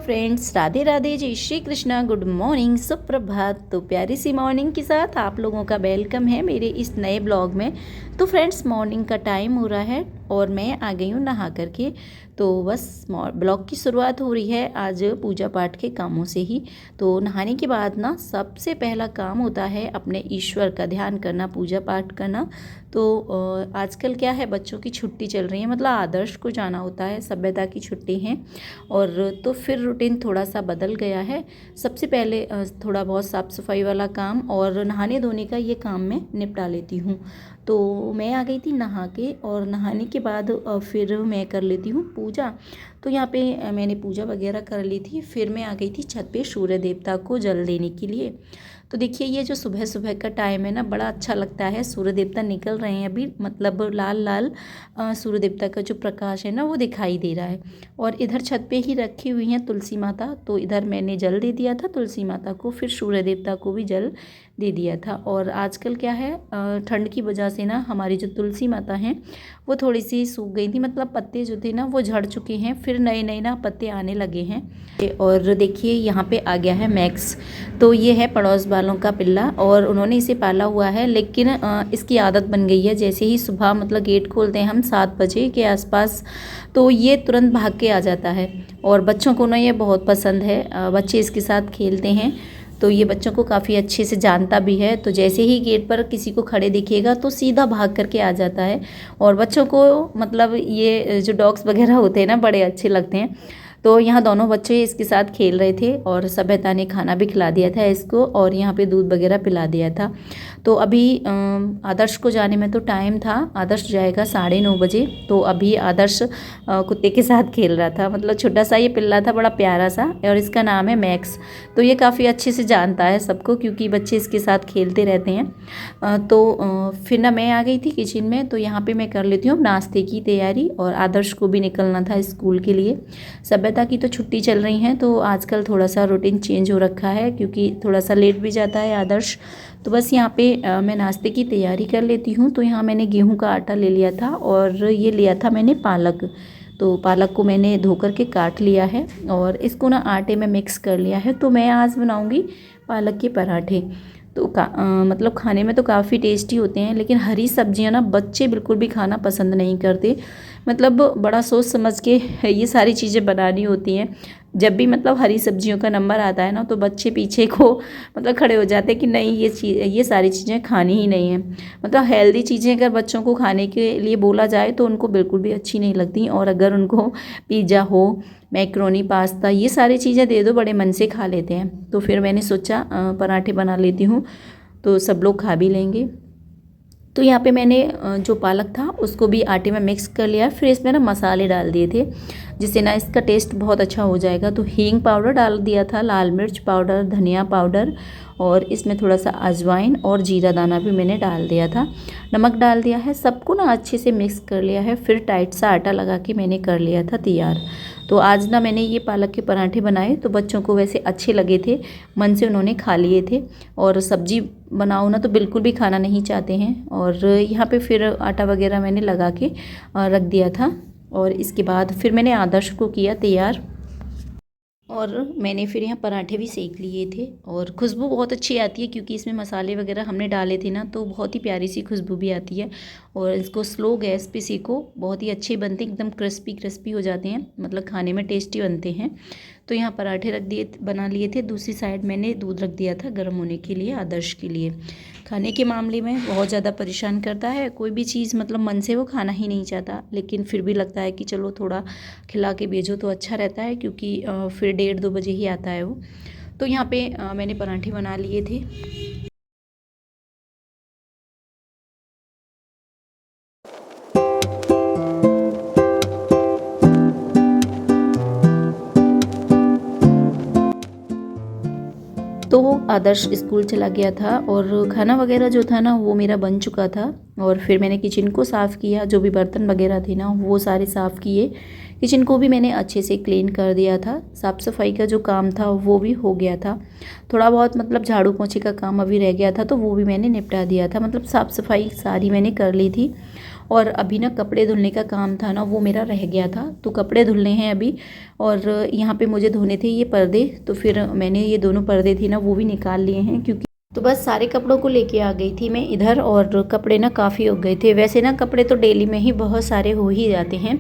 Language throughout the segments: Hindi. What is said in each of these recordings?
फ्रेंड्स, राधे राधे, जय श्री कृष्णा, गुड मॉर्निंग, सुप्रभात। तो प्यारी सी मॉर्निंग के साथ आप लोगों का वेलकम है मेरे इस नए ब्लॉग में। तो फ्रेंड्स, मॉर्निंग का टाइम हो रहा है और मैं आ गई हूँ नहा करके। तो बस ब्लॉग की शुरुआत हो रही है आज पूजा पाठ के कामों से ही। तो नहाने के बाद ना सबसे पहला काम होता है अपने ईश्वर का ध्यान करना, पूजा पाठ करना। तो आजकल क्या है, बच्चों की छुट्टी चल रही है, मतलब आदर्श को जाना होता है, सभ्यता की छुट्टी है। और तो फिर रूटीन थोड़ा सा बदल गया है। सबसे पहले थोड़ा बहुत साफ़ सफाई वाला काम और नहाने धोने का ये काम मैं निपटा लेती हूँ। तो मैं आ गई थी नहा के, और नहाने के बाद फिर मैं कर लेती हूँ पूजा। तो यहाँ पे मैंने पूजा वगैरह कर ली थी। फिर मैं आ गई थी छत पे सूर्य देवता को जल देने के लिए। तो देखिए, ये जो सुबह सुबह का टाइम है ना, बड़ा अच्छा लगता है। सूर्य देवता निकल रहे हैं अभी, मतलब लाल लाल सूर्य देवता का जो प्रकाश है ना, वो दिखाई दे रहा है। और इधर छत पे ही रखी हुई हैं तुलसी माता, तो इधर मैंने जल दे दिया था तुलसी माता को, फिर सूर्य देवता को भी जल दे दिया था। और आजकल क्या है, ठंड की वजह से ना हमारी जो तुलसी माता हैं वो थोड़ी सी सूख गई थी, मतलब पत्ते जो थे ना वो झड़ चुके हैं, फिर नए नए ना पत्ते आने लगे हैं। और देखिए, यहाँ पे आ गया है मैक्स। तो ये है पड़ोस वालों का पिल्ला, और उन्होंने इसे पाला हुआ है, लेकिन इसकी आदत बन गई है। जैसे ही सुबह मतलब गेट खोलते हैं हम 7 बजे के आसपास, तो ये तुरंत भाग के आ जाता है। और बच्चों को ना ये बहुत पसंद है, बच्चे इसके साथ खेलते हैं। तो ये बच्चों को काफ़ी अच्छे से जानता भी है। तो जैसे ही गेट पर किसी को खड़े दिखेगा तो सीधा भाग करके आ जाता है। और बच्चों को मतलब ये जो डॉग्स वगैरह होते हैं ना, बड़े अच्छे लगते हैं। तो यहाँ दोनों बच्चे इसके साथ खेल रहे थे, और सभ्यता ने खाना भी खिला दिया था इसको, और यहाँ पे दूध वगैरह पिला दिया था। तो अभी आदर्श को जाने में तो टाइम था। आदर्श जाएगा 9:30 बजे। तो अभी आदर्श कुत्ते के साथ खेल रहा था, मतलब छोटा सा ये पिल्ला था, बड़ा प्यारा सा, और इसका नाम है मैक्स। तो ये काफ़ी अच्छे से जानता है सबको, क्योंकि बच्चे इसके साथ खेलते रहते हैं। फिर ना मैं आ गई थी किचन में। तो यहाँ पे मैं कर लेती हूँ नाश्ते की तैयारी, और आदर्श को भी निकलना था स्कूल के लिए। सभ्यता की तो छुट्टी चल रही हैं, तो आजकल थोड़ा सा रूटीन चेंज हो रखा है, क्योंकि थोड़ा सा लेट भी जाता है आदर्श। तो बस यहाँ पे मैं नाश्ते की तैयारी कर लेती हूँ। तो यहाँ मैंने गेहूं का आटा ले लिया था, और ये लिया था मैंने पालक। तो पालक को मैंने धो करके काट लिया है, और इसको ना आटे में मिक्स कर लिया है। तो मैं आज बनाऊँगी पालक के पराठे। तो मतलब खाने में तो काफ़ी टेस्टी होते हैं, लेकिन हरी सब्जियां ना बच्चे बिल्कुल भी खाना पसंद नहीं करते। मतलब बड़ा सोच समझ के ये सारी चीज़ें बनानी होती हैं। जब भी मतलब हरी सब्जियों का नंबर आता है ना, तो बच्चे पीछे को मतलब खड़े हो जाते हैं कि नहीं, ये सारी चीज़ें खानी ही नहीं है। मतलब हेल्दी चीज़ें अगर बच्चों को खाने के लिए बोला जाए तो उनको बिल्कुल भी अच्छी नहीं लगती। और अगर उनको पिज़्ज़ा हो, मैक्रोनी, पास्ता, ये सारी चीज़ें दे दो, बड़े मन से खा लेते हैं। तो फिर मैंने सोचा पराठे बना लेती हूँ, तो सब लोग खा भी लेंगे। तो यहाँ पे मैंने जो पालक था उसको भी आटे में मिक्स कर लिया। फिर इसमें ना मसाले डाल दिए थे, जिससे ना इसका टेस्ट बहुत अच्छा हो जाएगा। तो हींग पाउडर डाल दिया था, लाल मिर्च पाउडर, धनिया पाउडर, और इसमें थोड़ा सा अजवाइन और जीरा दाना भी मैंने डाल दिया था। नमक डाल दिया है, सबको ना अच्छे से मिक्स कर लिया है। फिर टाइट सा आटा लगा के मैंने कर लिया था तैयार। तो आज ना मैंने ये पालक के पराठे बनाए, तो बच्चों को वैसे अच्छे लगे थे, मन से उन्होंने खा लिए थे। और सब्जी बनाओ ना तो बिल्कुल भी खाना नहीं चाहते हैं। और यहाँ पे फिर आटा वगैरह मैंने लगा के रख दिया था, और इसके बाद फिर मैंने आदर्श को किया तैयार। और मैंने फिर यहाँ पराठे भी सेक लिए थे, और खुशबू बहुत अच्छी आती है, क्योंकि इसमें मसाले वगैरह हमने डाले थे ना, तो बहुत ही प्यारी सी खुशबू भी आती है। और इसको स्लो गैस पे सेको, बहुत ही अच्छे बनते हैं, एकदम क्रिस्पी क्रिस्पी हो जाते हैं, मतलब खाने में टेस्टी बनते हैं। तो यहाँ पराठे रख दिए, बना लिए थे। दूसरी साइड मैंने दूध रख दिया था गर्म होने के लिए आदर्श के लिए। खाने के मामले में बहुत ज़्यादा परेशान करता है, कोई भी चीज़ मतलब मन से वो खाना ही नहीं चाहता, लेकिन फिर भी लगता है कि चलो थोड़ा खिला के भेजो तो अच्छा रहता है, क्योंकि फिर 1:30-2 बजे ही आता है वो। तो यहाँ पे मैंने पराठे बना लिए थे। तो आदर्श स्कूल चला गया था, और खाना वगैरह जो था ना वो मेरा बन चुका था। और फिर मैंने किचन को साफ़ किया, जो भी बर्तन वगैरह थे ना वो सारे साफ़ किए। किचन को भी मैंने अच्छे से क्लीन कर दिया था। साफ़ सफाई का जो काम था वो भी हो गया था। थोड़ा बहुत मतलब झाड़ू पोंछे का काम अभी रह गया था, तो वो भी मैंने निपटा दिया था। मतलब साफ़ सफाई सारी मैंने कर ली थी। और अभी ना कपड़े धुलने का काम था ना, वो मेरा रह गया था, तो कपड़े धुलने हैं अभी। और यहाँ पे मुझे धोने थे ये पर्दे, तो फिर मैंने ये दोनों पर्दे थे ना वो भी निकाल लिए हैं, क्योंकि तो बस सारे कपड़ों को लेके आ गई थी मैं इधर। और कपड़े ना काफ़ी हो गए थे। वैसे ना कपड़े तो डेली में ही बहुत सारे हो ही जाते हैं।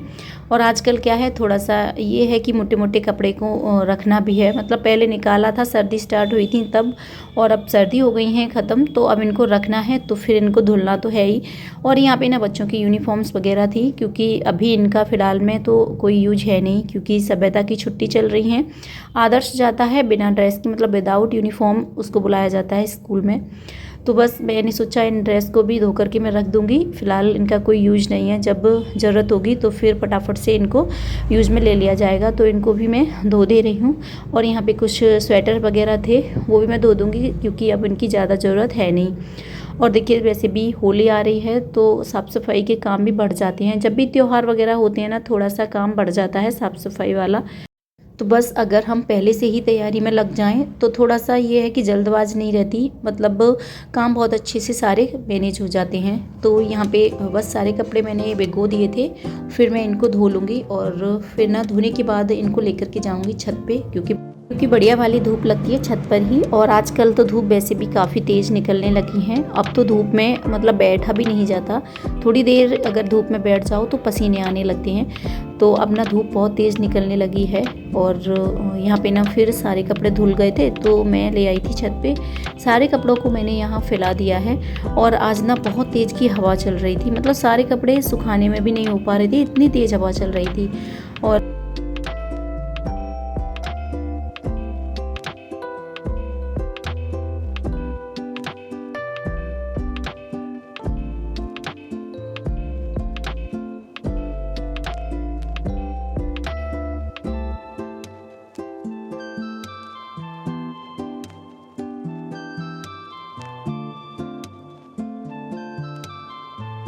और आजकल क्या है, थोड़ा सा ये है कि मोटे मोटे कपड़े को रखना भी है। मतलब पहले निकाला था, सर्दी स्टार्ट हुई थी तब, और अब सर्दी हो गई हैं ख़त्म, तो अब इनको रखना है, तो फिर इनको धुलना तो है ही। और यहाँ पे ना बच्चों की यूनिफॉर्म्स वगैरह थी, क्योंकि अभी इनका फ़िलहाल में तो कोई यूज है नहीं, क्योंकि सभ्यता की छुट्टी चल रही हैं। आदर्श जाता है बिना ड्रेस के, मतलब विदाउट यूनिफॉर्म उसको बुलाया जाता है स्कूल में। तो बस मैंने सोचा इन ड्रेस को भी धो करके मैं रख दूँगी। फ़िलहाल इनका कोई यूज नहीं है, जब ज़रूरत होगी तो फिर फटाफट से इनको यूज में ले लिया जाएगा। तो इनको भी मैं धो दे रही हूँ। और यहाँ पे कुछ स्वेटर वगैरह थे, वो भी मैं धो दूँगी, क्योंकि अब इनकी ज़्यादा ज़रूरत है नहीं। और देखिए वैसे भी होली आ रही है, तो साफ़ सफाई के काम भी बढ़ जाते हैं। जब भी त्यौहार वगैरह होते हैं ना, थोड़ा सा काम बढ़ जाता है साफ़ सफाई वाला। तो बस अगर हम पहले से ही तैयारी में लग जाएं तो थोड़ा सा ये है कि जल्दबाज नहीं रहती, मतलब काम बहुत अच्छे से सारे मैनेज हो जाते हैं। तो यहाँ पे बस सारे कपड़े मैंने भिगो दिए थे, फिर मैं इनको धो लूँगी। और फिर ना धोने के बाद इनको लेकर के जाऊँगी छत पे, क्योंकि बढ़िया वाली धूप लगती है छत पर ही। और आजकल तो धूप वैसे भी काफ़ी तेज़ निकलने लगी हैं। अब तो धूप में मतलब बैठा भी नहीं जाता, थोड़ी देर अगर धूप में बैठ जाओ तो पसीने आने लगते हैं। तो अब ना धूप बहुत तेज़ निकलने लगी है। और यहाँ पे ना फिर सारे कपड़े धुल गए थे, तो मैं ले आई थी छत पे। सारे कपड़ों को मैंने यहाँ फैला दिया है। और आज ना बहुत तेज़ की हवा चल रही थी, मतलब सारे कपड़े सुखाने में भी नहीं हो पा रहे थे, इतनी तेज़ हवा चल रही थी। और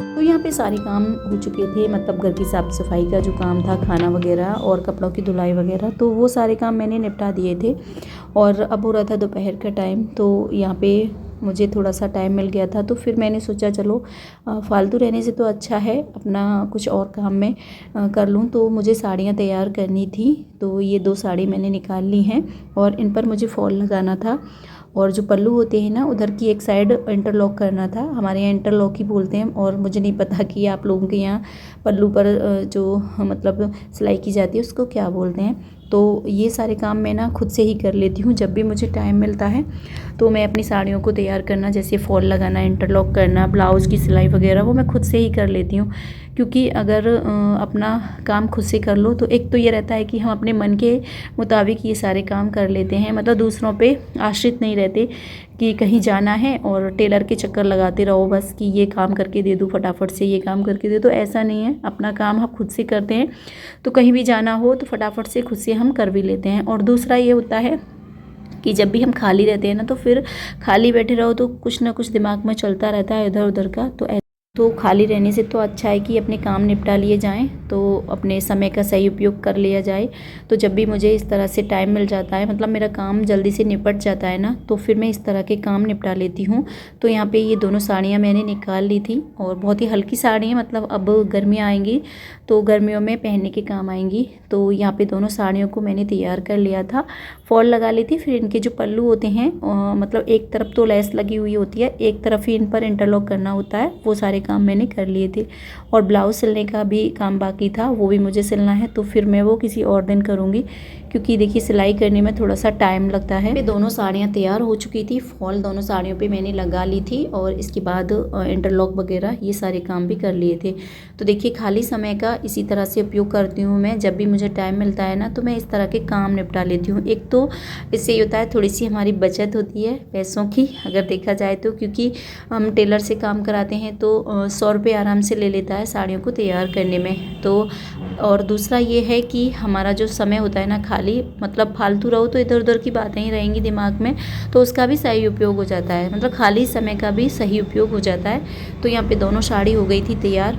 तो यहाँ पे सारे काम हो चुके थे, मतलब घर की साफ़ सफाई का जो काम था, खाना वगैरह और कपड़ों की धुलाई वगैरह, तो वो सारे काम मैंने निपटा दिए थे। और अब हो रहा था दोपहर का टाइम, तो यहाँ पे मुझे थोड़ा सा टाइम मिल गया था, तो फिर मैंने सोचा चलो फालतू रहने से तो अच्छा है अपना कुछ और काम में कर लूँ। तो मुझे साड़ियाँ तैयार करनी थी, तो ये 2 साड़ी मैंने निकाल ली हैं और इन पर मुझे फॉल लगाना था। और जो पल्लू होते हैं ना, उधर की एक साइड इंटरलॉक करना था। हमारे यहाँ इंटरलॉक ही बोलते हैं, और मुझे नहीं पता कि आप लोगों के यहाँ पल्लू पर जो मतलब सिलाई की जाती है उसको क्या बोलते हैं। तो ये सारे काम मैं ना खुद से ही कर लेती हूँ जब भी मुझे टाइम मिलता है। तो मैं अपनी साड़ियों को तैयार करना, जैसे फॉल लगाना, इंटरलॉक करना, ब्लाउज़ की सिलाई वगैरह, वो मैं खुद से ही कर लेती हूँ। क्योंकि अगर अपना काम खुद से कर लो तो एक तो ये रहता है कि हम अपने मन के मुताबिक ये सारे काम कर लेते हैं, मतलब दूसरों पे आश्रित नहीं रहते कि कहीं जाना है और टेलर के चक्कर लगाते रहो बस कि ये काम करके दे दो, फटाफट से ये काम करके दे दो। ऐसा नहीं है, अपना काम हम खुद से करते हैं तो कहीं भी जाना हो तो फटाफट से खुद से हम कर भी लेते हैं। और दूसरा ये होता है कि जब भी हम खाली रहते हैं ना, तो फिर खाली बैठे रहो तो कुछ ना कुछ दिमाग में चलता रहता है इधर उधर का। तो खाली रहने से तो अच्छा है कि अपने काम निपटा लिए जाएं, तो अपने समय का सही उपयोग कर लिया जाए। तो जब भी मुझे इस तरह से टाइम मिल जाता है, मतलब मेरा काम जल्दी से निपट जाता है ना, तो फिर मैं इस तरह के काम निपटा लेती हूँ। तो यहाँ पे ये दोनों साड़ियाँ मैंने निकाल ली थी, और बहुत ही हल्की साड़ी है, मतलब अब गर्मियाँ आएंगी तो गर्मियों में पहनने के काम आएंगी। तो यहाँ पे दोनों साड़ियों को मैंने तैयार कर लिया था, फॉल लगा ली थी। फिर इनके जो पल्लू होते हैं मतलब एक तरफ तो लेस लगी हुई होती है, एक तरफ ही इन पर इंटरलॉक करना होता है, वो सारे काम मैंने कर लिए थे। और ब्लाउज़ सिलने का भी काम बाकी था, वो भी मुझे सिलना है, तो फिर मैं वो किसी और दिन करूँगी, क्योंकि देखिए सिलाई करने में थोड़ा सा टाइम लगता है। दोनों साड़ियाँ तैयार हो चुकी थी, फॉल दोनों साड़ियों पे मैंने लगा ली थी, और इसके बाद इंटरलॉक वगैरह ये सारे काम भी कर लिए थे। तो देखिए खाली समय का इसी तरह से उपयोग करती हूँ मैं। जब भी मुझे टाइम मिलता है ना, तो मैं इस तरह के काम निपटा लेती हूँ। एक तो इससे ये होता है थोड़ी सी हमारी बचत होती है पैसों की, अगर देखा जाए तो, क्योंकि हम टेलर से काम कराते हैं तो 100 रुपये आराम से ले लेता है साड़ियों को तैयार करने में। तो और दूसरा ये है कि हमारा जो समय होता है ना खाली खाली मतलब फालतू रहो तो इधर उधर की बातें ही रहेंगी दिमाग में, तो उसका भी सही उपयोग हो जाता है, मतलब खाली समय का भी सही उपयोग हो जाता है। तो यहाँ पे दोनों साड़ी हो गई थी तैयार।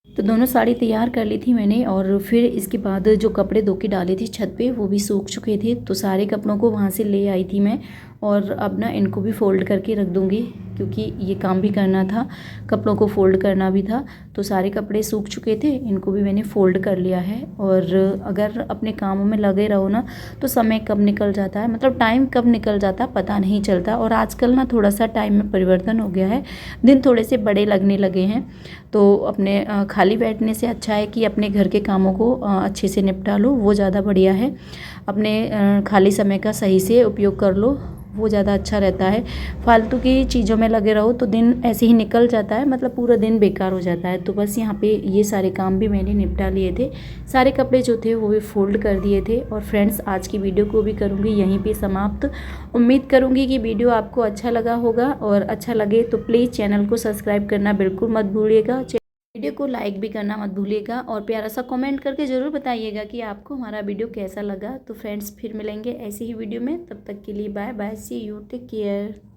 तो दोनों साड़ी तैयार कर ली थी मैंने, और फिर इसके बाद जो कपड़े धो के डाले थे छत पे वो भी सूख चुके थे, तो सारे कपड़ों को वहाँ से ले आई थी मैं। और अब ना इनको भी फ़ोल्ड करके रख दूँगी, क्योंकि ये काम भी करना था, कपड़ों को फ़ोल्ड करना भी था। तो सारे कपड़े सूख चुके थे, इनको भी मैंने फ़ोल्ड कर लिया है। और अगर अपने कामों में लगे रहो ना तो समय कब निकल जाता है, मतलब टाइम कब निकल जाता है पता नहीं चलता। और आजकल ना थोड़ा सा टाइम में परिवर्तन हो गया है, दिन थोड़े से बड़े लगने लगे हैं। तो अपने खाली बैठने से अच्छा है कि अपने घर के कामों को अच्छे से निपटा लो, वो ज़्यादा बढ़िया है। अपने खाली समय का सही से उपयोग कर लो, वो ज़्यादा अच्छा रहता है। फालतू की चीज़ों में लगे रहो तो दिन ऐसे ही निकल जाता है, मतलब पूरा दिन बेकार हो जाता है। तो बस यहाँ पे ये सारे काम भी मैंने निपटा लिए थे, सारे कपड़े जो थे वो भी फोल्ड कर दिए थे। और फ्रेंड्स, आज की वीडियो को भी करूँगी यहीं पे समाप्त। उम्मीद करूँगी कि वीडियो आपको अच्छा लगा होगा, और अच्छा लगे तो प्लीज़ चैनल को सब्सक्राइब करना बिल्कुल मत भूलिएगा, वीडियो को लाइक भी करना मत भूलिएगा, और प्यारा सा कमेंट करके ज़रूर बताइएगा कि आपको हमारा वीडियो कैसा लगा। तो फ्रेंड्स, फिर मिलेंगे ऐसी ही वीडियो में, तब तक के लिए bye bye, see you, take care.